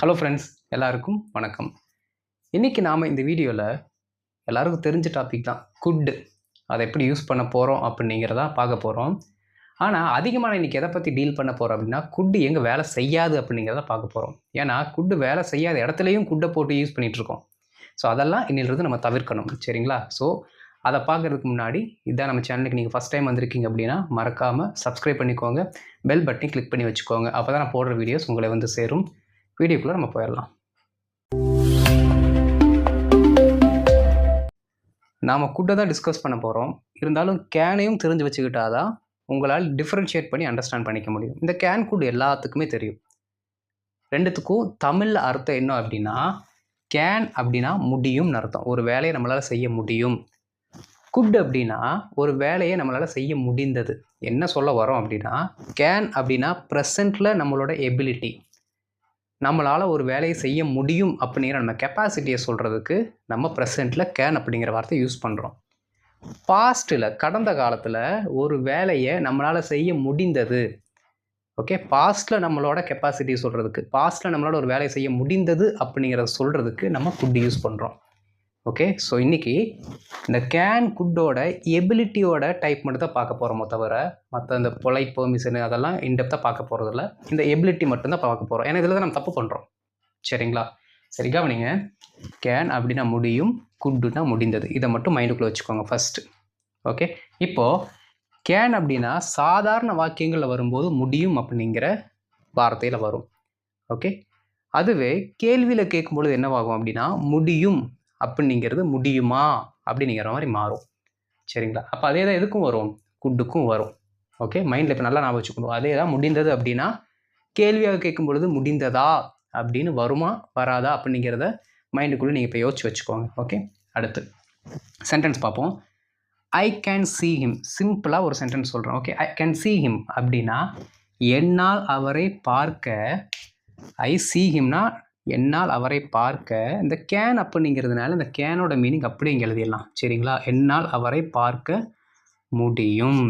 Hello friends, எல்லாருக்கும் வணக்கம். இன்னைக்கு நாம இந்த வீடியோல எல்லாருக்கும் தெரிஞ்ச டாபிக் தான் குட். அதை எப்படி யூஸ் பண்ண போறோம் அப்படிங்கிறத பார்க்க போறோம். ஆனா அதிகமா நான் இன்னைக்கு எதை பத்தி டீல் பண்ண போறோம் அப்படின்னா, குட் எங்க வேலை செய்யாது அப்படிங்கிறத பார்க்க போறோம். ஏன்னா குட் வேலை செய்யாத இடத்துலயும் குட்டை போட்டு யூஸ் பண்ணிட்டு இருக்கோம். ஸோ அதெல்லாம் இன்னிலிருந்து நம்ம தவிர்க்கணும். சரிங்களா? ஸோ அதை பார்க்கறதுக்கு முன்னாடி இதான் நம்ம சேனலுக்கு நீங்கள் ஃபஸ்ட் டைம் வந்திருக்கீங்க அப்படின்னா மறக்காமல் சப்ஸ்கிரைப் பண்ணிக்கோங்க. பெல் பட்டனை கிளிக் பண்ணி வச்சுக்கோங்க. அப்போ தான் நான் போடுற வீடியோஸ் உங்களை வந்து சேரும். வீடியோக்குள்ளே நம்ம போயிடலாம். நாம் குட்டை தான் டிஸ்கஸ் பண்ண போகிறோம். இருந்தாலும் கேனையும் தெரிஞ்சு வச்சுக்கிட்டாதான் உங்களால் டிஃப்ரென்ஷியேட் பண்ணி அண்டர்ஸ்டாண்ட் பண்ணிக்க முடியும். இந்த கேன் குட் எல்லாத்துக்குமே தெரியும். ரெண்டுத்துக்கும் தமிழில் அர்த்தம் என்ன அப்படின்னா, கேன் அப்படின்னா முடியும்னு அர்த்தம். ஒரு வேலையை நம்மளால் செய்ய முடியும். குட் அப்படின்னா ஒரு வேலையை நம்மளால் செய்ய முடிந்தது. என்ன சொல்ல வரோம் அப்படின்னா, கேன் அப்படின்னா ப்ரெசண்ட்டில் நம்மளோட எபிலிட்டி. நம்மளால் ஒரு வேலையை செய்ய முடியும் அப்படிங்கிற நம்ம கெப்பாசிட்டியை சொல்கிறதுக்கு நம்ம ப்ரெசண்ட்டில் கேன் அப்படிங்கிற வார்த்தை யூஸ் பண்ணுறோம். பாஸ்ட்டில் கடந்த காலத்தில் ஒரு வேலையை நம்மளால் செய்ய முடிந்தது. ஓகே, பாஸ்ட்டில் நம்மளோட கெப்பாசிட்டியை சொல்கிறதுக்கு, பாஸ்ட்டில் நம்மளோட ஒரு வேலையை செய்ய முடிந்தது அப்படிங்கிறத சொல்கிறதுக்கு நம்ம குட் யூஸ் பண்ணுறோம். ஓகே, ஸோ இன்றைக்கி இந்த கேன் குட்டோட எபிலிட்டியோட டைப் மட்டும் தான் பார்க்க போகிறோமோ தவிர மற்ற இந்த பொலைட் பெர்மிஷனு அதெல்லாம் இன்டெப்த்தாக பார்க்க போகிறதில்ல. இந்த எபிலிட்டி மட்டும்தான் பார்க்க போகிறோம். ஏன்னா இதில் தான் நம்ம தப்பு பண்ணுறோம். சரிங்களா? சரி, கவனிங்க. கேன் அப்படின்னா முடியும், குட்டுனா முடிந்தது. இதை மட்டும் மைண்டுக்குள்ளே வச்சுக்கோங்க ஃபஸ்ட்டு. ஓகே, இப்போது கேன் அப்படின்னா சாதாரண வாக்கியங்களில் வரும்போது முடியும் அப்படிங்கிற வார்த்தையில் வரும். ஓகே, அதுவே கேள்வியில் கேட்கும்பொழுது என்னவாகும் அப்படின்னா முடியும் அப்படிங்கிறது முடியுமா அப்படிங்கிற மாதிரி மாறும். சரிங்களா? அப்போ அதே தான் எதுக்கும் வரும், குட்டுக்கும் வரும். ஓகே, மைண்டில் இப்போ நல்லா ஞாபகம் வச்சுக்கணும். அதே தான் முடிந்தது அப்படின்னா கேள்வியாக கேட்கும் பொழுது முடிந்ததா அப்படின்னு வருமா வராதா அப்படிங்கிறத மைண்டுக்குள்ளே நீங்கள் இப்போ யோசிச்சு வச்சுக்கோங்க. ஓகே, அடுத்து சென்டென்ஸ் பார்ப்போம். I can see him. சிம்பிளாக ஒரு சென்டென்ஸ் சொல்கிறேன். Okay, I can see him அப்படின்னா என்னால் அவரை பார்க்க. ஐ see himனா என்னால் அவரை பார்க்க. இந்த கேன் அப்படிங்கிறதுனால இந்த கேனோட மீனிங் அப்படியே இங்கே எழுதிடலாம். சரிங்களா? என்னால் அவரை பார்க்க முடியும்.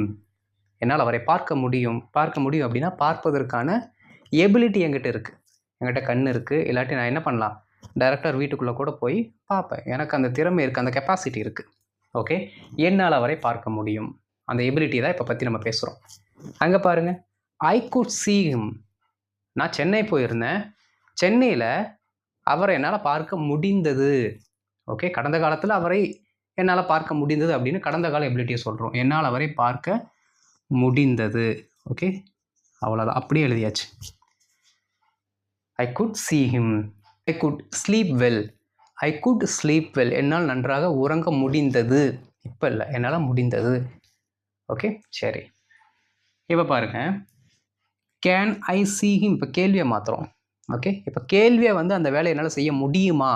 என்னால் அவரை பார்க்க முடியும். பார்க்க முடியும் அப்படின்னா பார்ப்பதற்கான எபிலிட்டி என்கிட்ட இருக்குது. என்கிட்ட கண் இருக்குது. இல்லாட்டி நான் என்ன பண்ணலாம், டைரக்டர் வீட்டுக்குள்ளே கூட போய் பார்ப்பேன். எனக்கு அந்த திறமை இருக்குது, அந்த கெப்பாசிட்டி இருக்குது. ஓகே, என்னால் அவரை பார்க்க முடியும். அந்த எபிலிட்டி தான் இப்போ பற்றி நம்ம பேசுகிறோம். அங்கே பாருங்கள், ஐ குட் see him. நான் சென்னை போயிருந்தேன். சென்னையில் அவரை என்னால் பார்க்க முடிந்தது. ஓகே, கடந்த காலத்தில் அவரை என்னால் பார்க்க முடிந்தது அப்படின்னு கடந்த கால எபிலிட்டியை சொல்கிறோம். என்னால் அவரை பார்க்க முடிந்தது. ஓகே, அவ்வளோதான், அப்படியே எழுதியாச்சு. I could see him. I could sleep well. I could sleep well. என்னால் நன்றாக உறங்க முடிந்தது. இப்போ இல்லை, என்னால் முடிந்தது. ஓகே, சரி. இப்போ பாருங்கள், கேன் ஐ see him. இப்போ கேள்வியை மாற்றுறோம். ஓகே, இப்போ கேள்வியை வந்து அந்த வேலையை என்னால் செய்ய முடியுமா,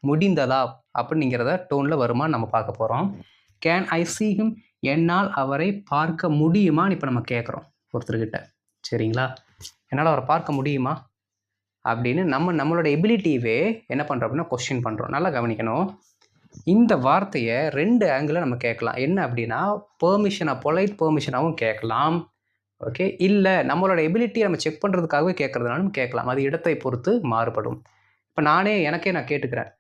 முடிந்ததா அப்படிங்கிறத டோனில் வருமானு நம்ம பார்க்க போகிறோம். கேன் ஐ see him, என்னால் அவரை பார்க்க முடியுமான்னு இப்போ நம்ம கேட்குறோம் ஒருத்தர்கிட்ட. சரிங்களா? என்னால் அவரை பார்க்க முடியுமா அப்படின்னு நம்மளோட எபிலிட்டியவே என்ன பண்ணுறோம் அப்படின்னா கொஸ்டின் பண்ணுறோம். நல்லா கவனிக்கணும். இந்த வார்த்தையை ரெண்டு ஆங்கிளில் நம்ம கேட்கலாம். என்ன அப்படின்னா பெர்மிஷனாக, பொலைட் பெர்மிஷனாகவும் கேட்கலாம். ஓகே, இல்லை நம்மளோட எபிலிட்டியை நம்ம செக் பண்ணுறதுக்காகவே கேட்குறதுனாலும் கேட்கலாம். அது இடத்தை பொறுத்து மாறுபடும். இப்போ எனக்கே நான் கேட்டுக்கிறேன்,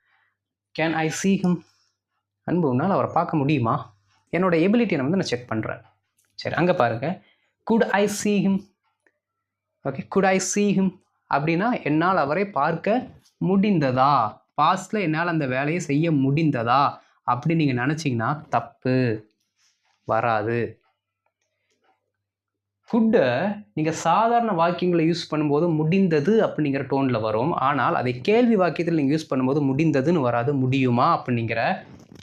கேன் ஐ see him. அன்பு, உன்னால் அவரை பார்க்க முடியுமா? என்னோட எபிலிட்டியை நான் செக் பண்ணுறேன். சரி, அங்கே பாருங்கள், good I see him. Okay, good I see him அப்படின்னா என்னால் அவரை பார்க்க முடிந்ததா, பாஸ்டில் என்னால் அந்த வேலையை செய்ய முடிந்ததா அப்படி நீங்கள் நினச்சிங்கன்னா தப்பு, வராது. குட்டை நீங்கள் சாதாரண வாக்கியங்களை யூஸ் பண்ணும்போது முடிந்தது அப்படிங்கிற டோனில் வரும். ஆனால் அதை கேள்வி வாக்கியத்தில் நீங்கள் யூஸ் பண்ணும்போது முடிந்ததுன்னு வராது, முடியுமா அப்படிங்கிற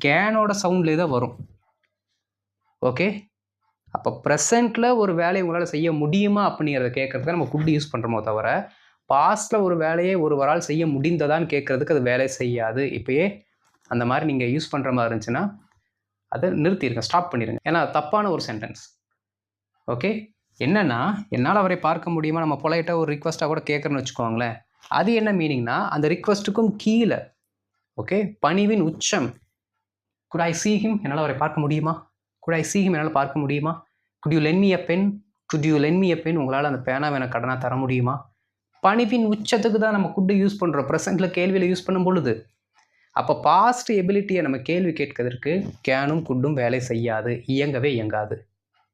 கேனோட சவுண்ட்லேயே தான் வரும். ஓகே, அப்போ ப்ரெசண்ட்டில் ஒரு வேலையை உங்களால் செய்ய முடியுமா அப்படிங்கிறத கேட்குறதுக்கு நம்ம குட் யூஸ் பண்ணுறோமோ தவிர பாஸ்ட்டில் ஒரு வேலையை ஒருவரால் செய்ய முடிந்ததான்னு கேட்குறதுக்கு அது வேலை செய்யாது. இப்போயே அந்த மாதிரி நீங்கள் யூஸ் பண்ணுற மாதிரி இருந்துச்சுன்னா அதை நிறுத்திடுங்க, ஸ்டாப் பண்ணிடுங்க. ஏன்னா தப்பான ஒரு சென்டென்ஸ். ஓகே, என்னென்னா என்னால் அவரை பார்க்க முடியுமா நம்ம பொலைட்டாக ஒரு ரிக்வஸ்ட்டாக கூட கேட்குறேன்னு வச்சுக்கோங்களேன். அது என்ன மீனிங்னா அந்த ரிக்வஸ்ட்டுக்கும் கீழே, ஓகே, பணிவின் உச்சம். குட் ஐ see him, என்னால் அவரை பார்க்க முடியுமா? குட் ஐ see him, என்னால் பார்க்க முடியுமா? Good you lend me a pen, good you lend me a pen, உங்களால் அந்த பேனாவை எனக்கு கடனாக தர முடியுமா? பணிவின் உச்சத்துக்கு தான் நம்ம குட் யூஸ் பண்ணுறோம் ப்ரெசென்ட்டில் கேள்வியில் யூஸ் பண்ணும் பொழுது. அப்போ பாஸ்ட் எபிலிட்டியை நம்ம கேள்வி கேட்கறதுக்கு கேனும் குட்டும் வேலை செய்யாது, இயங்கவே இயங்காது.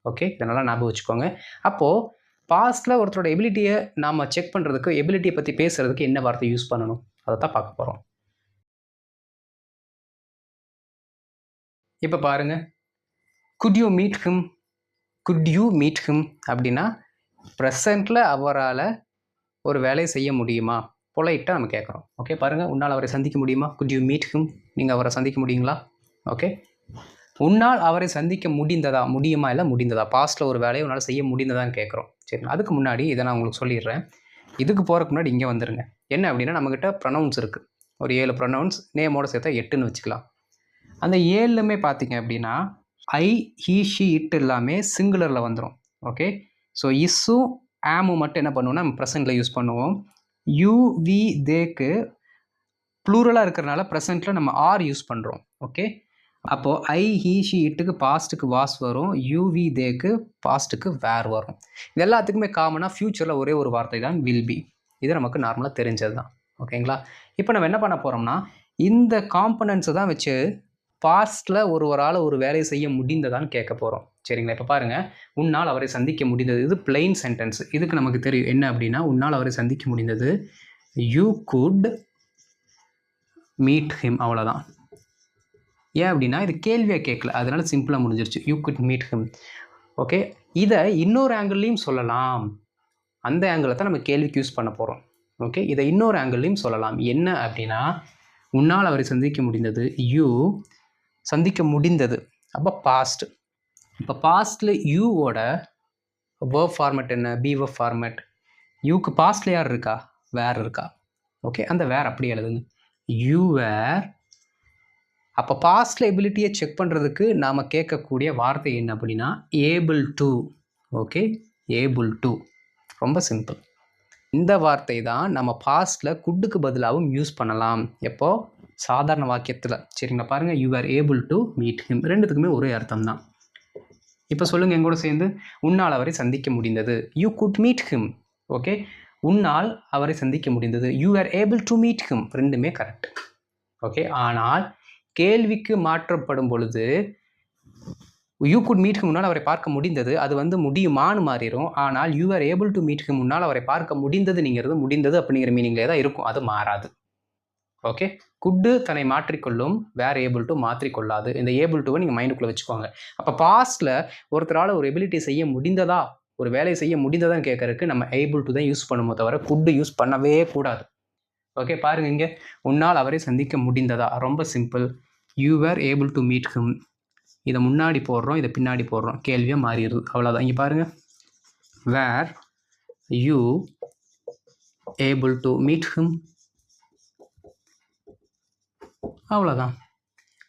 ஓகே, இதனால் ஞாபகம் வச்சுக்கோங்க. அப்போது பாஸ்ட்டில் ஒருத்தரோட எபிலிட்டியை நாம் செக் பண்ணுறதுக்கு, எபிலிட்டியை பற்றி பேசுகிறதுக்கு என்ன வார்த்தை யூஸ் பண்ணணும், அதை தான் பார்க்க போகிறோம். இப்போ பாருங்கள், குட் யூ மீட் ஹிம் அப்படின்னா ப்ரெசண்ட்டில் அவரால் ஒரு வேலையை செய்ய முடியுமா, பொலைட்டாக நம்ம கேட்குறோம். ஓகே, பாருங்கள், உன்னால் அவரை சந்திக்க முடியுமா, குட் யூ மீட் ஹிம், நீங்கள் அவரை சந்திக்க முடியுங்களா. ஓகே, உன்னால் அவரை சந்திக்க முடியுமா இல்லை முடிந்ததா, பாஸ்ட்டில் ஒரு வேலையை உன்னால் செய்ய முடிந்ததான்னு கேட்குறோம். சரி, அதுக்கு முன்னாடி இதை நான் உங்களுக்கு சொல்லிடுறேன். இதுக்கு போகிறதுக்கு முன்னாடி இங்கே வந்துடுங்க. என்ன அப்படின்னா, நம்மக்கிட்ட ப்ரொனவுன்ஸ் இருக்குது, ஒரு 7 ப்ரொனவுன்ஸ், நேமோட சேர்த்தா 8ன்னு வச்சுக்கலாம். அந்த 7லுமே பார்த்தீங்க அப்படின்னா ஐ, ஹீ, ஷி, இட் எல்லாமே சிங்குலரில் வந்துடும். ஓகே, ஸோ இஸ்ஸும் ஆமும் மட்டும் என்ன பண்ணுவோம்னா நம்ம ப்ரெசென்ட்டில் யூஸ் பண்ணுவோம். யூ, வி, தேக்கு ப்ளூரலாக இருக்கிறனால ப்ரெசென்ட்டில் நம்ம ஆர் யூஸ் பண்ணுறோம். ஓகே, அப்போது ஐ, ஹீ, ஷி, இட்டுக்கு பாஸ்ட்டுக்கு வாஸ் வரும், யூ, வி, தேக்கு பாஸ்ட்டுக்கு வேர் வரும். இது எல்லாத்துக்குமே காமனாக ஃப்யூச்சரில் ஒரே ஒரு வார்த்தை தான் வில் பி. இது நமக்கு நார்மலாக தெரிஞ்சது தான். ஓகேங்களா, இப்போ நம்ம என்ன பண்ண போகிறோம்னா இந்த காம்பனன்ட்ஸை தான் வச்சு பாஸ்ட்டில் ஒருவரால் ஒரு வேலையை செய்ய முடிந்ததான்னு கேட்க போகிறோம். சரிங்களா, இப்போ பாருங்கள், உன்னால் அவரை சந்திக்க முடிந்தது, இது பிளெயின் சென்டென்ஸ். இதுக்கு நமக்கு தெரியும் என்ன அப்படின்னா, உன்னால் அவரை சந்திக்க முடிந்தது, யூ குட் மீட் ஹிம், அவ்வளோதான். ஏன் அப்படின்னா இது கேள்வியாக கேட்கல, அதனால சிம்பிளாக முடிஞ்சிருச்சு, you good meet him. Okay, இதை இன்னொரு ஆங்கிள்லையும் சொல்லலாம், அந்த ஆங்கிளை தான் நம்ம கேள்விக்கு யூஸ் பண்ண போகிறோம். ஓகே, இதை இன்னொரு ஆங்கிள்லையும் சொல்லலாம். என்ன அப்படின்னா, உன்னால் அவரை சந்திக்க முடிந்தது, யூ சந்திக்க முடிந்தது, அப்போ பாஸ்ட். இப்போ பாஸ்ட்டில் யூவோட வேர்ப் ஃபார்மேட் என்ன, பி வேர்ப் ஃபார்மேட். யூக்கு பாஸ்ட்டில் யார் இருக்கா, வேர் இருக்கா. ஓகே, அந்த வேர் அப்படி எழுதுங்க, யூ வேர். அப்போ பாஸ்ட்டில் எபிலிட்டியை செக் பண்ணுறதுக்கு நாம் கேட்கக்கூடிய வார்த்தை என்ன அப்படின்னா able to. Okay, able to, ரொம்ப சிம்பிள். இந்த வார்த்தை தான் நம்ம பாஸ்ட்டில் குட்டுக்கு பதிலாகவும் யூஸ் பண்ணலாம். எப்போது, சாதாரண வாக்கியத்தில். சரிங்களா, பாருங்கள், you are able to meet him, ரெண்டுத்துக்குமே ஒரே அர்த்தம் தான். இப்போ சொல்லுங்கள் எங்கூட சேர்ந்து, உன்னால் அவரை சந்திக்க முடிந்தது, you good meet him. Okay, உன்னால் அவரை சந்திக்க முடிந்தது, you are able to meet him, ரெண்டுமே கரெக்ட். ஓகே, ஆனால் கேள்விக்கு மாற்றப்படும் பொழுது யூ குட் மீட் ஹிம், முன்னால் அவரை பார்க்க முடிந்தது, அது வந்து முடியுமான்னு மாறிடும். ஆனால் you are able to meet him, முன்னால் அவரை பார்க்க முடிந்ததுங்கிறது முடிந்தது அப்படிங்கிற மீனிங்லேயே தான் இருக்கும், அது மாறாது. ஓகே, குட்டு தன்னை மாற்றிக்கொள்ளும், வேர் ஏபிள் டு மாற்றிக்கொள்ளாது. இந்த ஏபிள் டுவை நீங்கள் மைண்டுக்குள்ளே வச்சுக்கோங்க. அப்போ பாஸ்ட்டில் ஒருத்தரால் ஒரு எபிலிட்டி செய்ய முடிந்ததா, ஒரு வேலையை செய்ய முடிந்ததான்னு கேட்கறதுக்கு நம்ம ஏபிள் டு தான் யூஸ் பண்ணுமோ தவிர குட்டு யூஸ் பண்ணவே கூடாது. ஓகே, பாருங்கள், இங்கே உன்னால் அவரை சந்திக்க முடிந்ததா, ரொம்ப simple, you were able to meet him. இதை முன்னாடி போடுறோம், இதை பின்னாடி போடுறோம், கேள்வியாக மாறிடுது, அவ்வளோதான். இங்கே பாருங்கள், were you able to meet him, அவ்வளோதான்.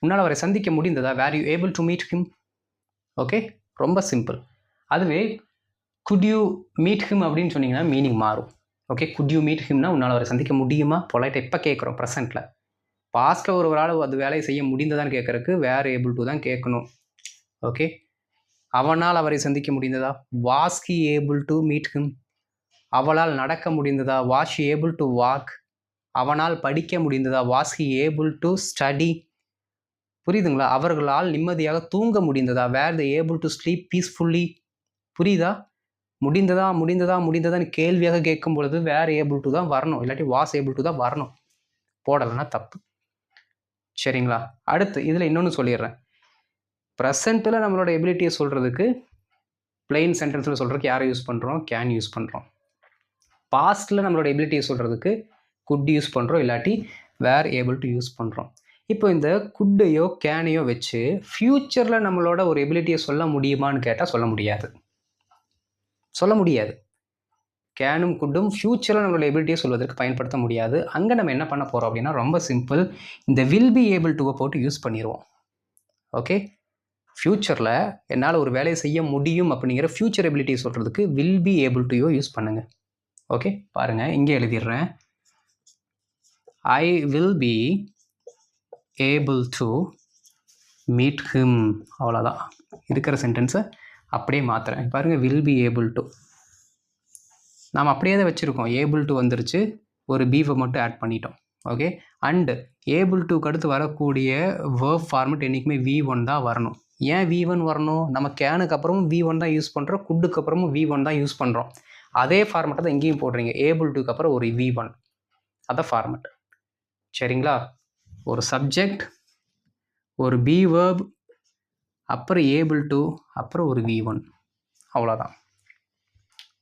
உன்னால் அவரை சந்திக்க முடிந்ததா, were you able to meet him. Okay, ரொம்ப சிம்பிள். அதுவே குட் யூ மீட் ஹிம் அப்படின்னு சொன்னீங்கன்னா மீனிங் மாறும். ஓகே, குட் யூ மீட் ஹிம்னா உன்னால் அவரை சந்திக்க முடியுமா, பொலைட்டாக எப்போ கேட்குறோம், ப்ரெசென்ட்டில். பாஸ்ட்டில் ஒரு ஆள் அது வேலையை செய்ய முடிந்ததான்னு கேட்குறதுக்கு வேர் ஏபிள் டு தான் கேட்கணும். ஓகே, அவனால் அவரை சந்திக்க முடிந்ததா, was he able to meet him. அவளால் நடக்க முடிந்ததா, was he able to walk. அவனால் படிக்க முடிந்ததா, was he able to study. புரியுதுங்களா, அவர்களால் நிம்மதியாக தூங்க முடிந்ததா, வேர் தி ஏபிள் டு ஸ்லீப் பீஸ்ஃபுல்லி. புரியுதா, முடிந்ததான்னு கேள்வியாக கேட்கும் பொழுது வேர் ஏபிள் டு தான் வரணும், இல்லாட்டி வாஸ் ஏபிள் டு தான் வரணும், போடலைன்னா தப்பு. சரிங்களா, அடுத்து இதில் இன்னொன்று சொல்லிடுறேன். ப்ரெசென்ட்டில் நம்மளோட எபிலிட்டியை சொல்கிறதுக்கு பிளெயின் சென்டென்ஸில் சொல்கிறதுக்கு யாரை யூஸ் பண்ணுறோம், கேன் யூஸ் பண்ணுறோம். பாஸ்ட்டில் நம்மளோட எபிலிட்டியை சொல்கிறதுக்கு குட் யூஸ் பண்ணுறோம், இல்லாட்டி வேர் ஏபிள் டு யூஸ் பண்ணுறோம். இப்போ இந்த குட்டையோ கேனையோ வச்சு ஃப்யூச்சரில் நம்மளோட ஒரு எபிலிட்டியை சொல்ல முடியுமான்னு கேட்டால் சொல்ல முடியாது. கேனும் குட்டும் ஃப்யூச்சரில் நம்மளோட எபிலிட்டியை சொல்வதற்கு பயன்படுத்த முடியாது. அங்கே நம்ம என்ன பண்ண போகிறோம் அப்படின்னா ரொம்ப சிம்பிள், இந்த வில் பி ஏபிள் டுவை போட்டு யூஸ் பண்ணிடுவோம். ஓகே, ஃப்யூச்சரில் என்னால் ஒரு வேலையை செய்ய முடியும் அப்படிங்கிற ஃப்யூச்சர் எபிலிட்டியை சொல்கிறதுக்கு will be able to use பண்ணுங்கள். ஓகே, பாருங்கள், இங்கே எழுதிடுறேன், I will be able to meet him, அவ்வளோதான். இருக்கிற சென்டென்ஸை அப்படியே மாற்றுறேன். பாருங்கள், வில் பி ஏபிள் டு. நாம் அப்படியே தான் வச்சுருக்கோம். ஏபிள் டு வந்துருச்சு, ஒரு பீவை மட்டும் ஆட் பண்ணிட்டோம். ஓகே, அண்டு ஏபிள் டுக்கு அடுத்து வரக்கூடிய வேர்ப் ஃபார்மெட் என்றைக்குமே V1 தான் வரணும். ஏன் V1 வரணும்? நம்ம கேனுக்கு அப்புறமும் V1 தான் யூஸ் பண்ணுறோம், குட்டுக்கு அப்புறமும் V1 தான் யூஸ் பண்ணுறோம். அதே ஃபார்மெட்டை தான் இங்கேயும் போடுறீங்க. ஏபிள் டுக்கு அப்புறம் ஒரு V1, அதான் ஃபார்மெட். சரிங்களா? ஒரு சப்ஜெக்ட், ஒரு பி வேர்ப், அப்புறம் ஏபிள் டு, அப்புறம் ஒரு V1, அவ்வளோதான்.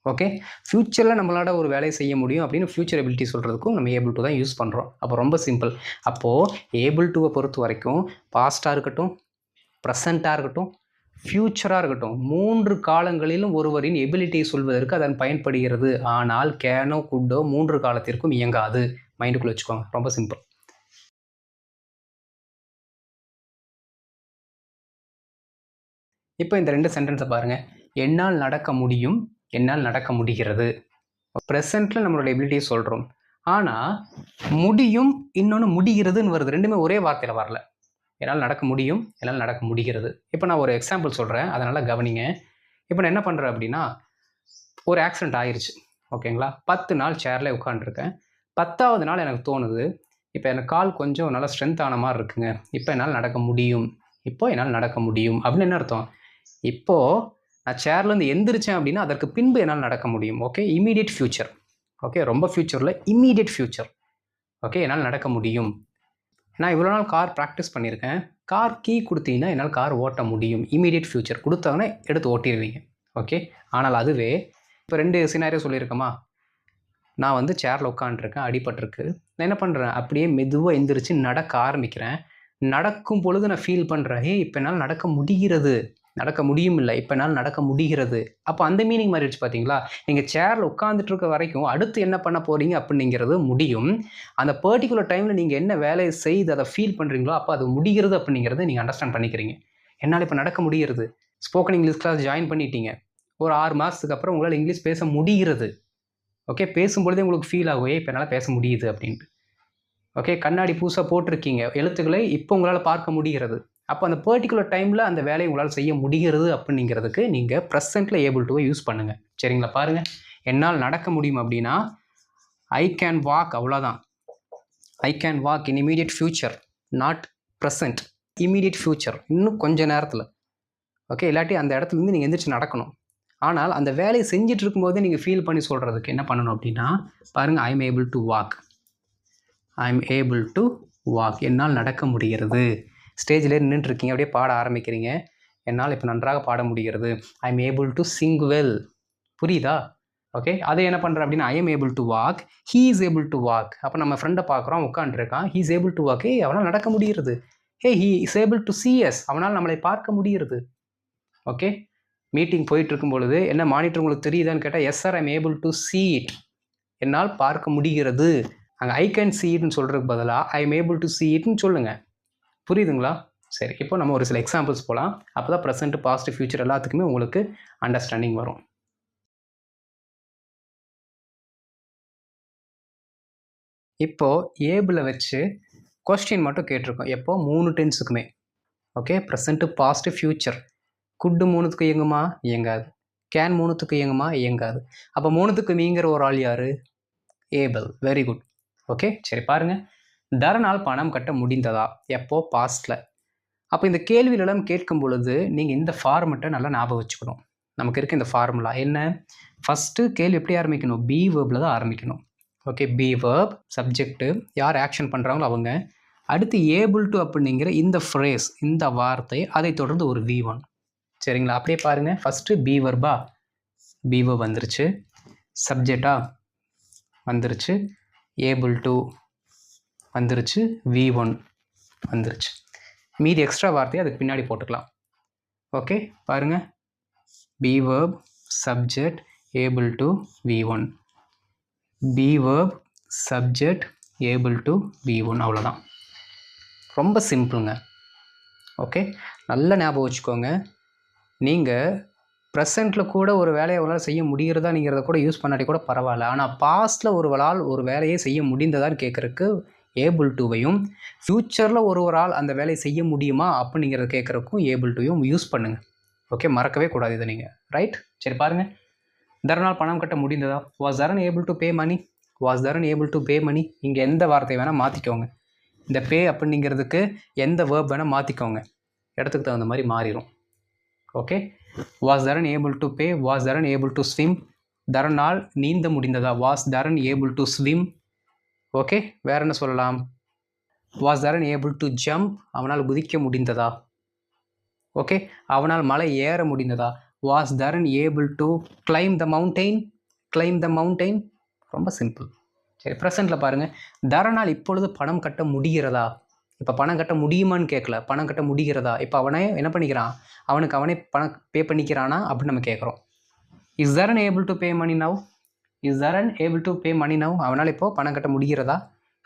ஓகே, ஃப்யூச்சரில் நம்மளால ஒரு வேலையை செய்ய முடியும் அப்படின்னு ஃப்யூச்சர் எபிலிட்டி சொல்கிறதுக்கும் நம்ம ஏபிள் டு தான் யூஸ் பண்ணுறோம். அப்போ ரொம்ப சிம்பிள். அப்போது ஏபிள் டுவை பொறுத்த வரைக்கும் பாஸ்ட்டாக இருக்கட்டும், ப்ரெசண்ட்டாக இருக்கட்டும், ஃப்யூச்சராக இருக்கட்டும், 3 காலங்களிலும் ஒருவரின் எபிலிட்டியை சொல்வதற்கு அதன் பயன்படுகிறது. ஆனால் கேனோ குட்டோ 3 காலத்திற்கும் இயங்காது. மைண்டுக்குள்ளே வச்சுக்கோங்க, ரொம்ப சிம்பிள். இப்போ இந்த 2 சென்டென்ஸை பாருங்கள். என்னால் நடக்க முடியும், என்னால் நடக்க முடிகிறது. ப்ரெசண்ட்டில் நம்மளோட எபிலிட்டியை சொல்கிறோம். ஆனால் முடியும், இன்னொன்று முடிகிறதுன்னு வருது. ரெண்டுமே ஒரே வார்த்தையில் வரல. என்னால் நடக்க முடியும், என்னால் நடக்க முடிகிறது. இப்போ நான் ஒரு எக்ஸாம்பிள் சொல்கிறேன், அதனால் கவனிங்க. இப்போ நான் என்ன பண்ணுறேன் அப்படின்னா, ஒரு ஆக்சிடெண்ட் ஆயிடுச்சு. ஓகேங்களா? 10 நாள் சேரில் உட்காந்துருக்கேன். 10ஆவது நாள் எனக்கு தோணுது, இப்போ எனக்கு கால் கொஞ்சம் நல்லா ஸ்ட்ரென்த் ஆன மாதிரி இருக்குங்க, இப்போ என்னால் நடக்க முடியும், இப்போ என்னால் நடக்க முடியும் அப்படின்னு என்ன அர்த்தம்? இப்போது நான் சேர்லேருந்து எந்திரிச்சேன் அப்படின்னா அதற்கு பின்பு என்னால் நடக்க முடியும். Okay, immediate future. ஓகே, ரொம்ப ஃப்யூச்சரில் இமீடியட் ஃப்யூச்சர். ஓகே, என்னால் நடக்க முடியும். நான் இவ்வளோ நாள் கார் ப்ராக்டிஸ் பண்ணியிருக்கேன். கார் கீ கொடுத்தீங்கன்னா என்னால் கார் ஓட்ட முடியும். இமீடியட் ஃப்யூச்சர் கொடுத்தாங்கன்னா எடுத்து ஓட்டிடுவீங்க. ஓகே, ஆனால் அதுவே இப்போ 2 சினாரியோ சொல்லியிருக்கோமா? நான் வந்து சேரில் உட்காந்துருக்கேன், அடிபட்டிருக்கு. நான் என்ன பண்ணுறேன், அப்படியே மெதுவாக எந்திரிச்சு நடக்க ஆரம்பிக்கிறேன். நடக்கும் பொழுது நான் ஃபீல் பண்ணுறேன், இப்போ என்னால் நடக்க முடிகிறது, நடக்க முடியும் இல்லை, இப்போ என்னால் நடக்க முடிகிறது. அப்போ அந்த மீனிங் மாறிடுச்சு. பார்த்தீங்களா? நீங்கள் சேரில் உட்காந்துட்டு இருக்க வரைக்கும் அடுத்து என்ன பண்ண போகிறீங்க அப்படிங்கிறது முடியும். அந்த பர்டிகுலர் டைமில் நீங்கள் என்ன வேலையை செய்து அதை ஃபீல் பண்ணுறீங்களோ அப்போ அது முடிகிறது அப்படிங்கிறத நீங்கள் அண்டர்ஸ்டாண்ட் பண்ணிக்கிறீங்க. என்னால் இப்போ நடக்க முடிகிறது. ஸ்போக்கன் இங்கிலீஷ் கிளாஸ் ஜாயின் பண்ணிட்டீங்க. ஒரு 6 மாதத்துக்கு அப்புறம் உங்களால் இங்கிலீஷ் பேச முடிகிறது. ஓகே, பேசும்பொழுதே உங்களுக்கு ஃபீல் ஆகும், இப்போ என்னால் பேச முடியுது அப்படின்ட்டு. ஓகே, கண்ணாடி புதுசாக போட்டிருக்கீங்க, எழுத்துக்களை இப்போ உங்களால் பார்க்க முடிகிறது. அப்போ அந்த பர்டிகுலர் டைமில் அந்த வேலையை உங்களால் செய்ய முடிகிறது அப்படிங்கிறதுக்கு நீங்கள் ப்ரெசென்ட்டில் ஏபிள் டுவை யூஸ் பண்ணுங்கள். சரிங்களா? பாருங்கள், என்னால் நடக்க முடியும் அப்படின்னா ஐ கேன் வாக், அவ்வளோதான். I can walk in immediate future, not present. Immediate future, இன்னும் கொஞ்சம் நேரத்தில். ஓகே, இல்லாட்டி அந்த இடத்துலேருந்து நீங்கள் எந்திரிச்சு நடக்கணும். ஆனால் அந்த வேலையை செஞ்சுட்டு இருக்கும்போது நீங்கள் ஃபீல் பண்ணி சொல்கிறதுக்கு என்ன பண்ணணும் அப்படின்னா, பாருங்கள், I am able to walk, I am able to walk, என்னால் நடக்க முடிகிறது. ஸ்டேஜில் நின்றுட்டுருக்கீங்க, அப்படியே பாட ஆரம்பிக்கிறீங்க, என்னால் இப்போ நன்றாக பாட முடிகிறது. I am able to Singh well. புரியுதா? ஓகே, அதை என்ன பண்ணுறேன் அப்படின்னா, I am able to walk, he is able to walk. அப்போ நம்ம ஃப்ரெண்டை பார்க்குறோம், உட்காந்துருக்கான், he is able to walk. அவனால் நடக்க முடிகிறது. He is able to see us, அவனால் நம்மளை பார்க்க முடிகிறது. ஓகே, மீட்டிங் போயிட்டு இருக்கும் பொழுது என்ன மானிட்டர் உங்களுக்கு தெரியுதான்னு கேட்டால், yes sir, I am able to see it, என்னால் பார்க்க முடிகிறது. அங்கே ஐ கேன் see itன்னு சொல்கிறதுக்கு பதிலாக I am able to see itன்னு சொல்லுங்கள். புரியுதுங்களா? சரி, இப்போ நம்ம ஒரு சில எக்ஸாம்பிள்ஸ் போகலாம். அப்போ தான் ப்ரெசென்ட், பாஸ்ட், ஃப்யூச்சர் எல்லாத்துக்குமே உங்களுக்கு அண்டர்ஸ்டாண்டிங் வரும். இப்போது ஏபிளை வச்சு கொஸ்டின் மட்டும் கேட்டிருக்கோம். எப்போ? 3 டென்ஸுக்குமே. Okay, present, past, future. Could 3த்துக்கு இயங்குமா? இயங்காது. கேன் 3த்துக்கு இயங்குமா? இயங்காது. அப்போ 3த்துக்கு மீங்கிற ஒரு ஆள் யார்? ஏபிள். Very good. ஓகே, சரி பாருங்கள். தரனால் பணம் கட்ட முடிந்ததா? எப்போ? பாஸ்ட்டில். அப்போ இந்த கேள்விகளெல்லாம் கேட்கும் பொழுது நீங்கள் இந்த ஃபார்மெட்டை நல்லா ஞாபகம் வச்சுக்கணும். நமக்கு இருக்க இந்த ஃபார்முலா என்ன? ஃபஸ்ட்டு கேள்வி எப்படி ஆரம்பிக்கணும்? பி வேர்பில் தான் ஆரம்பிக்கணும். ஓகே, பி வேர்ப், சப்ஜெக்ட்டு, யார் ஆக்ஷன் பண்ணுறாங்களோ அவங்க. அடுத்து ஏபிள் டு அப்படிங்கிற இந்த ஃப்ரேஸ், இந்த வார்த்தை, அதை தொடர்ந்து ஒரு V1. சரிங்களா? அப்படியே பாருங்கள். ஃபஸ்ட்டு பி வேர்பா? பி வேர்ப் வந்துருச்சு. சப்ஜெக்டா? வந்துருச்சு. ஏபிள் டு வந்துருச்சு. V1 வந்துருச்சு. மீதி எக்ஸ்ட்ரா வார்த்தையை அதுக்கு பின்னாடி போட்டுக்கலாம். ஓகே, பாருங்கள். B verb, subject, able to, V1. B verb, subject, able to, V1. அவ்வளோதான். ரொம்ப சிம்பிளுங்க. ஓகே, நல்ல ஞாபகம் வச்சுக்கோங்க. நீங்கள் ப்ரெசென்ட்டில் கூட ஒரு வேலையை உங்களால் செய்ய முடிகிறதா நீங்கிறத கூட யூஸ் பண்ணாட்டி கூட பரவாயில்ல. ஆனால் பாஸ்ட்டில் ஒருவரால் ஒரு வேலையை செய்ய முடிந்ததான்னு கேட்குறக்கு ஏபிள் டுவையும், ஃப்யூச்சரில் ஒருவரால் அந்த வேலையை செய்ய முடியுமா அப்படிங்கிறத கேட்குறக்கும் ஏபிள் டுவையும் யூஸ் பண்ணுங்கள். ஓகே, மறக்கவே கூடாது இதை நீங்கள். ரைட்? சரி பாருங்கள். தரனால் பணம் கட்ட முடிந்ததா? Was Dharan able to pay money? Was Dharan able to pay money? இங்கே எந்த வார்த்தை வேணால் மாற்றிக்கோங்க. இந்த பே அப்படிங்கிறதுக்கு எந்த வேர்ப் வேணால் மாற்றிக்கோங்க, இடத்துக்கு தகுந்த மாதிரி மாறிடும். Okay, was Dharan able to pay, was Dharan able to swim, தரனால் நீந்த முடிந்ததா? Was Dharan able to swim. Okay, வேற என்ன சொல்லலாம்? Was Dharan able to jump, அவனால் குதிக்க முடிந்ததா? ஓகே, அவனால் மலை ஏற முடிந்ததா? Was Dharan able to climb the mountain, climb the mountain. ரொம்ப சிம்பிள். சரி, ப்ரெசென்ட்டில் பாருங்கள், தரனால் இப்பொழுது பணம் கட்ட முடிகிறதா? இப்போ பணம் கட்ட முடியுமான்னு கேட்கல, பணம் கட்ட முடிகிறதா. இப்போ அவனே என்ன பண்ணிக்கிறான், அவனுக்கு அவனே பணம் பே பண்ணிக்கிறானா அப்படின்னு நம்ம கேட்குறோம். Is Dharan able to pay money now? Is Dharan able to pay money now? அவனால் இப்போது பணம் கட்ட முடிகிறதா,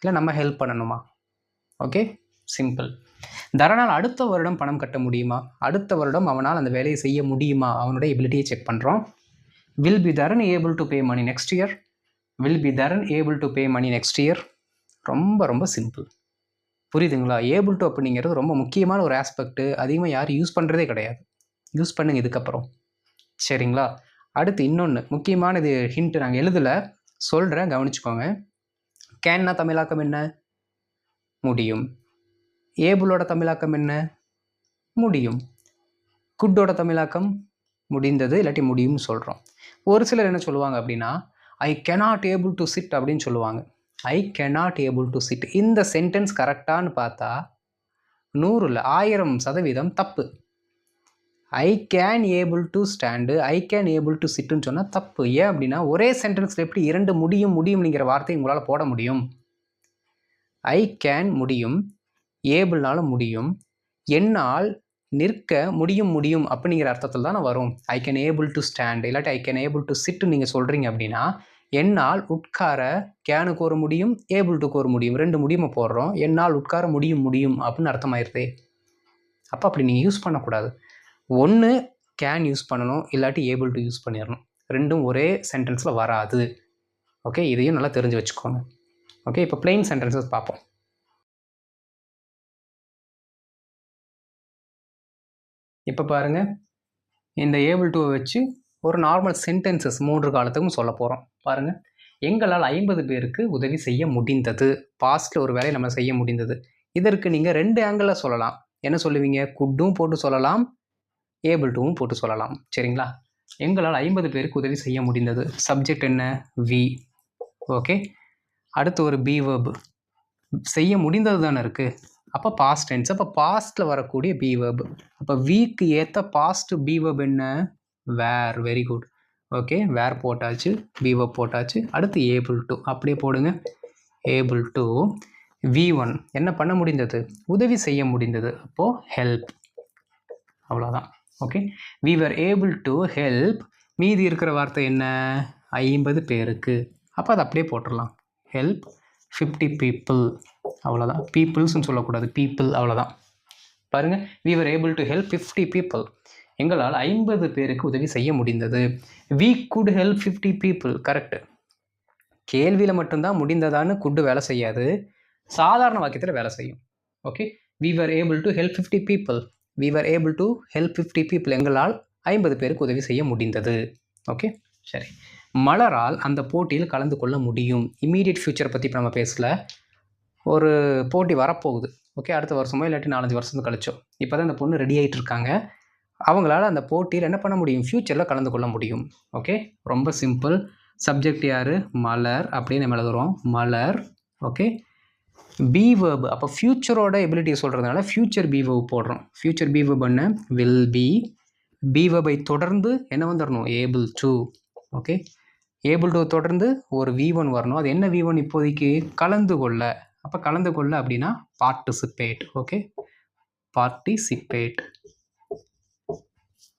இல்லை நம்ம ஹெல்ப் பண்ணணுமா? Okay, simple. தரனால் அடுத்த வருடம் பணம் கட்ட முடியுமா? அடுத்த வருடம் அவனால் அந்த வேலையை செய்ய முடியுமா? அவனுடைய எபிலிட்டியை செக் பண்ணுறோம். Will be Dharan able to pay money next year? Will be Dharan able to pay money next year? ரொம்ப ரொம்ப சிம்பிள். புரியுதுங்களா? ஏபிள் டு அப்படிங்கிறது ரொம்ப முக்கியமான ஒரு ஆஸ்பெக்ட். அதிகமாக யாரும் யூஸ் பண்ணுறதே கிடையாது. யூஸ் பண்ணுங்க இதுக்கப்புறம். சரிங்களா? அடுத்து இன்னொன்று முக்கியமான இது ஹிண்ட் நாங்கள் எழுதலை, சொல்கிறேன், கவனிச்சுக்கோங்க. கேன்னா தமிழாக்கம் என்ன? முடியும். ஏபிளோட தமிழாக்கம் என்ன? முடியும். குட்டோட தமிழாக்கம் முடிந்தது, இல்லாட்டி முடியும்னு சொல்கிறோம். ஒரு சிலர் என்ன சொல்லுவாங்க அப்படின்னா, I cannot able to sit அப்படின்னு சொல்லுவாங்க. I cannot able to sit. இந்த சென்டென்ஸ் கரெக்டானு பார்த்தா 100 இல்லை 1000% தப்பு. I can able to stand, I can able to சிட்டுன்னு சொன்னால் தப்பு. ஏன் அப்படின்னா, ஒரே சென்டென்ஸில் எப்படி 2 முடியும்ங்கிற வார்த்தையை உங்களால் போட முடியும்? ஐ கேன் முடியும், ஏபிள்னால முடியும், என்னால் நிற்க முடியும் அப்படிங்கிற அர்த்தத்தில் தானே வரும். ஐ கேன் ஏபிள் டு ஸ்டாண்ட் இல்லாட்டி ஐ கேன் ஏபிள் டு சிட்டு நீங்கள் சொல்கிறீங்க அப்படின்னா, என்னால் உட்கார கேனுக்கு ஒரு முடியும், ஏபிள் டுக்கு ஒரு முடியும், 2 முடியுமை போடுறோம். என்னால் உட்கார முடியும் அப்படின்னு அர்த்தமாயிருதே. அப்போ அப்படி நீங்கள் யூஸ் பண்ணக்கூடாது. ஒன்று கேன் யூஸ் பண்ணணும், இல்லாட்டி ஏபிள் டு யூஸ் பண்ணிடணும். ரெண்டும் ஒரே சென்டென்ஸில் வராது. ஓகே, இதையும் நல்லா தெரிஞ்சு வச்சுக்கோங்க. ஓகே, இப்போ பிளெயின் சென்டென்சஸ் பார்ப்போம். இப்போ பாருங்கள், இந்த ஏபிள் டுவை வச்சு ஒரு நார்மல் சென்டென்சஸ் 3 காலத்துக்கும் சொல்ல போகிறோம். பாருங்கள், எங்களால் 50 பேருக்கு உதவி செய்ய முடிந்தது. பாஸ்ட்டில் ஒரு வேலையை நம்ம செய்ய முடிந்தது. இதற்கு நீங்கள் 2 ஆங்கிளில் சொல்லலாம். என்ன சொல்லுவீங்க? குட்டும் போட்டு சொல்லலாம், ஏபிள் டுவும் போட்டு சொல்லலாம். சரிங்களா? எங்களால் 50 பேருக்கு உதவி செய்ய முடிந்தது. சப்ஜெக்ட் என்ன? வி. ஓகே, அடுத்து ஒரு பி வேர்ப். செய்ய முடிந்தது தானே இருக்குது. அப்போ பாஸ்ட் டென்ஸ். அப்போ பாஸ்ட்டில் வரக்கூடிய பி வேர்ப். அப்போ வீக்கு ஏற்ற பாஸ்ட் பி வேர்ப் என்ன? Were. Very good. Okay, were போட்டாச்சு, பி வேர்ப் போட்டாச்சு. அடுத்து ஏபிள் டு அப்படியே போடுங்க. ஏபிள் டு V1 என்ன பண்ண முடிந்தது? உதவி செய்ய முடிந்தது. அப்போது ஹெல்ப். அவ்வளோதான். Okay, we were able to help. மீதி இருக்கிற வார்த்தை என்ன? 50 பேருக்கு. அப்போ அதை அப்படியே போட்டுடலாம். Help 50 people. அவ்வளோதான். பீப்புள்ஸ்ன்னு சொல்லக்கூடாது, பீப்புள். அவ்வளோதான். பாருங்கள், we were able to help 50 people. எங்களால் 50 பேருக்கு உதவி செய்ய முடிந்தது. we could help 50 people. Correct. கேள்வியில் மட்டும்தான் முடிந்ததான்னு குட்டு வேலை செய்யாது, சாதாரண வாக்கியத்தில் வேலை செய்யும். Okay, we were able to help 50 people. we were able to help 50 people. எங்களால் 50 பேருக்கு உதவி செய்ய முடிந்தது. ஓகே, சரி. மலரால் அந்த போட்டியில் கலந்து கொள்ள முடியும். இமீடியட் ஃப்யூச்சரை பற்றி இப்போ நம்ம பேசல. ஒரு போட்டி வரப்போகுது. ஓகே, அடுத்த வருஷமோ இல்லாட்டி 4-5 வருஷத்துக்கு கழிச்சோ. இப்போ தான் இந்த பொண்ணு ரெடி ஆகிட்டு இருக்காங்க. அவங்களால அந்த போட்டியில் என்ன பண்ண முடியும்? ஃப்யூச்சரில் கலந்து கொள்ள முடியும். ஓகே, ரொம்ப சிம்பிள். சப்ஜெக்ட் யார்? மலர் அப்படின்னு நம்ம எழுதுகிறோம். மலர். Okay, be verb. அப்போ ஃப்யூச்சரோட எபிலிட்டியை சொல்கிறதுனால ஃப்யூச்சர் பி வேர்ப் போடுறோம். ஃப்யூச்சர் பி வேர்ப் என்ன? Will be. பி வேர்பை தொடர்ந்து என்ன வந்துடணும்? Able to. Okay, able to தொடர்ந்து ஒரு V1 வரணும். அது என்ன V1 இப்போதைக்கு? கலந்து கொள்ள. அப்போ கலந்து கொள்ள அப்படின்னா பார்ட்டிசிபேட். Okay, participate.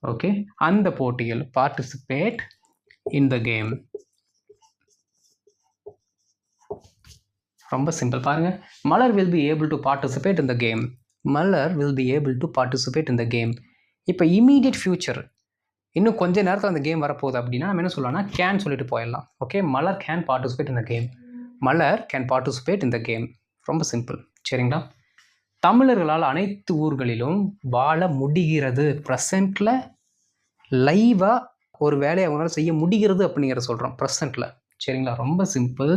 ஓகே, அந்த போட்டியில் பார்ட்டிசிபேட் இன் த கேம். ரொம்ப சிம்பிள். பாருங்கள், Malar will be able to participate in the game. Malar will be able to participate in the game. இப்போ இமீடியட் ஃப்யூச்சர், இன்னும் கொஞ்ச நேரத்தில் அந்த கேம் வரப்போகுது அப்படின்னா நம்ம என்ன சொல்லலாம்னா கேன் சொல்லிட்டு போயிடலாம். Okay, Malar can participate in the game. Malar can participate in the game. ரொம்ப சிம்பிள். சரிங்களா? தமிழர்களால் அனைத்து ஊர்களிலும் வாழ முடிகிறது. ப்ரெசண்ட்டில் லைவாக ஒரு வேலையை அவங்களால செய்ய முடிகிறது அப்படிங்கிறத சொல்கிறோம் ப்ரெசண்ட்டில். சரிங்களா? ரொம்ப சிம்பிள்.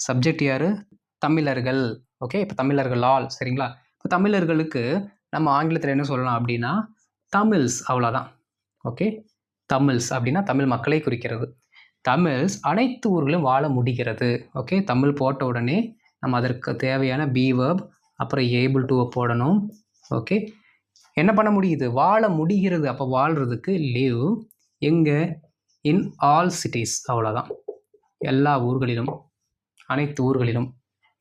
சப்ஜெக்ட் யார்? தமிழர்கள். ஓகே, இப்போ தமிழர்கள் ஆல். சரிங்களா? இப்போ தமிழர்களுக்கு நம்ம ஆங்கிலத்தில் என்ன சொல்லலாம் அப்படின்னா தமிழ்ஸ், அவ்வளோதான். ஓகே, தமிழ்ஸ் அப்படின்னா தமிழ் மக்களை குறிக்கிறது. தமிழ்ஸ் அனைத்து ஊர்களும் வாழ முடிகிறது. ஓகே, தமிழ் போட்ட உடனே நம்ம அதற்கு தேவையான பி வேர்ப் அப்புறம் ஏபிள் டு போடணும். ஓகே, என்ன பண்ண முடியுது? வாழ முடிகிறது. அப்போ வாழ்கிறதுக்கு லிவ் எங்கே? இன் ஆல் சிட்டிஸ், அவ்வளோதான். எல்லா ஊர்களிலும், அனைத்து ஊர்களிலும்.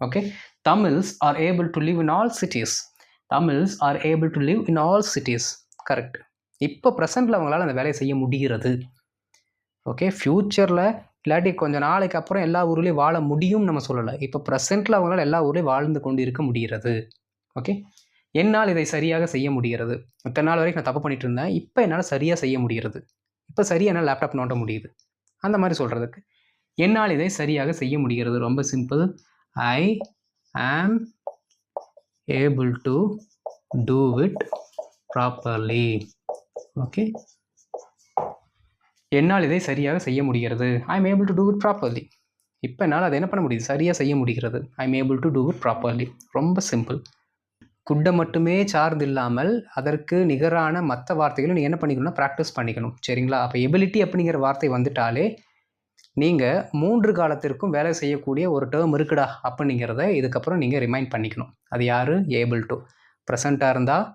Okay, Tamils are able to live in all cities. Tamils are able to live in all cities. Correct. இப்போ ப்ரெசென்ட்டில் அவங்களால அந்த வேலையை செய்ய முடிகிறது. ஓகே, ஃப்யூச்சரில் இல்லாட்டி கொஞ்சம் நாளைக்கு அப்புறம் எல்லா ஊர்லேயும் வாழ முடியும்னு நம்ம சொல்லலை. இப்போ ப்ரெசென்ட்டில் அவங்களால எல்லா ஊர்லேயும் வாழ்ந்து கொண்டு இருக்க முடிகிறது. ஓகே, என்னால் இதை சரியாக செய்ய முடிகிறது. இத்தனை நாள் வரைக்கும் நான் தப்பு பண்ணிட்டு இருந்தேன், இப்போ என்னால் சரியாக செய்ய முடிகிறது. இப்போ சரியாக என்னால் லேப்டாப் நோண்ட முடியுது. அந்த மாதிரி சொல்கிறதுக்கு என்னால் இதை சரியாக செய்ய முடிகிறது. ரொம்ப சிம்பிள். ஐ ஆம் able to do it properly. Okay, என்னால் இதை சரியாக செய்ய முடிகிறது. I am able to do it properly. இப்போ என்னால் அதை என்ன பண்ண முடியுது? சரியாக செய்ய முடிகிறது. I am able to do it properly. ரொம்ப சிம்பிள். குட்டை மட்டுமே சார்ந்து இல்லாமல் அதற்கு நிகரான மற்ற வார்த்தைகளும் நீங்கள் என்ன பண்ணிக்கணும்னா ப்ராக்டிஸ் பண்ணிக்கணும். சரிங்களா? அப்போ எபிலிட்டி அப்படிங்கிற வார்த்தை வந்துட்டாலே நீங்கள் 3 காலத்திற்கும் வேலை செய்யக்கூடிய ஒரு டேர்ம் இருக்குடா அப்படிங்கிறத இதுக்கப்புறம் நீங்கள் ரிமைண்ட் பண்ணிக்கணும். அது யார்? Able to. ப்ரெசண்ட்டாக இருந்தால்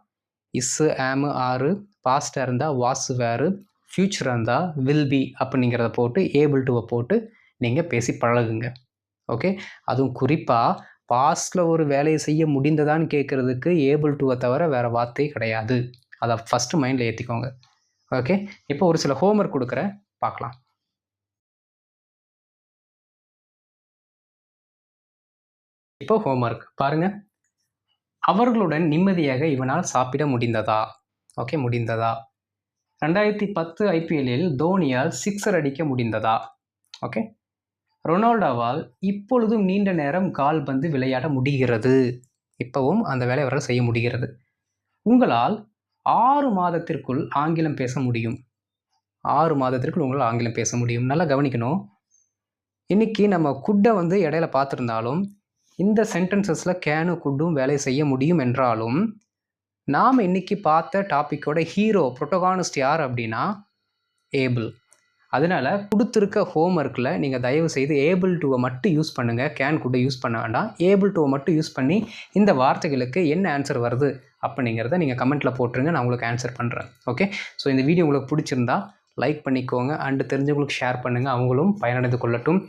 இஸ்ஸு, ஆமு, ஆறு. பாஸ்ட்டாக இருந்தால் வாசு, வேறு. ஃப்யூச்சராக இருந்தால் வில் பி அப்படிங்கிறத போட்டு ஏபிள் டுவை போட்டு நீங்கள் பேசி பழகுங்க. ஓகே, அதுவும் குறிப்பாக பாஸ்டில் ஒரு வேலையை செய்ய முடிந்ததான்னு கேட்குறதுக்கு ஏபிள் டுவை தவிர வேறு வார்த்தை கிடையாது. அதை ஃபஸ்ட்டு மைண்டில் ஏற்றிக்கோங்க. ஓகே, இப்போ ஒரு சில ஹோம்ஒர்க் கொடுக்குறேன், பார்க்கலாம். இப்போ ஹோம்ஒர்க் பாருங்கள். அவர்களுடன் நிம்மதியாக இவனால் சாப்பிட முடிந்ததா? ஓகே, முடிந்ததா? 2010 ஐபிஎல்லில் தோனியால் 6 அடிக்க முடிந்ததா? ஓகே, ரொனால்டோவால் இப்பொழுதும் நீண்ட நேரம் கால்பந்து விளையாட முடிகிறது. இப்போவும் அந்த வேலையை அவரால் செய்ய முடிகிறது. உங்களால் 6 மாதத்திற்குள் ஆங்கிலம் பேச முடியும். 6 மாதத்திற்குள் உங்களால் ஆங்கிலம் பேச முடியும். நல்லா கவனிக்கணும். இன்றைக்கி நம்ம குட்டை இடையில பார்த்துருந்தாலும் இந்த சென்டென்சஸில் கேனு குட்டும் வேலை செய்ய முடியும் என்றாலும் நாம் இன்றைக்கி பார்த்த டாப்பிக்கோட ஹீரோ ப்ரோட்டோகானிஸ்ட் யார் அப்படின்னா ஏபிள். அதனால் கொடுத்துருக்க ஹோம்ஒர்க்கில் நீங்கள் தயவு செய்து ஏபிள் டுவை மட்டும் யூஸ் பண்ணுங்கள். கேன் குட்டை யூஸ் பண்ண வேண்டாம். ஏபிள் டுவை மட்டும் யூஸ் பண்ணி இந்த வார்த்தைகளுக்கு என்ன ஆன்சர் வருது அப்படிங்கிறத நீங்கள் கமெண்ட்டில் போட்டுருங்க. நான் உங்களுக்கு ஆன்சர் பண்ணுறேன். ஓகே, ஸோ இந்த வீடியோ உங்களுக்கு பிடிச்சிருந்தா லைக் பண்ணிக்கோங்க அண்டு தெரிஞ்சவங்களுக்கு ஷேர் பண்ணுங்கள், அவங்களும் பயனடைந்து கொள்ளட்டும்.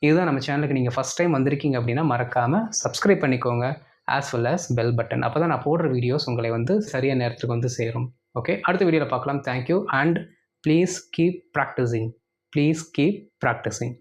இதுதான் நம்ம சேனலுக்கு நீங்கள் ஃபஸ்ட் டைம் வந்திருக்கீங்க அப்படின்னா மறக்காமல் சப்ஸ்கிரைப் பண்ணிக்கோங்க, as well as bell button. அப்போ தான் நான் போடுற வீடியோஸ் உங்களை சரியான நேரத்துக்கு சேரும். ஓகே, அடுத்த வீடியோவில் பார்க்கலாம். Thank you and please keep practising.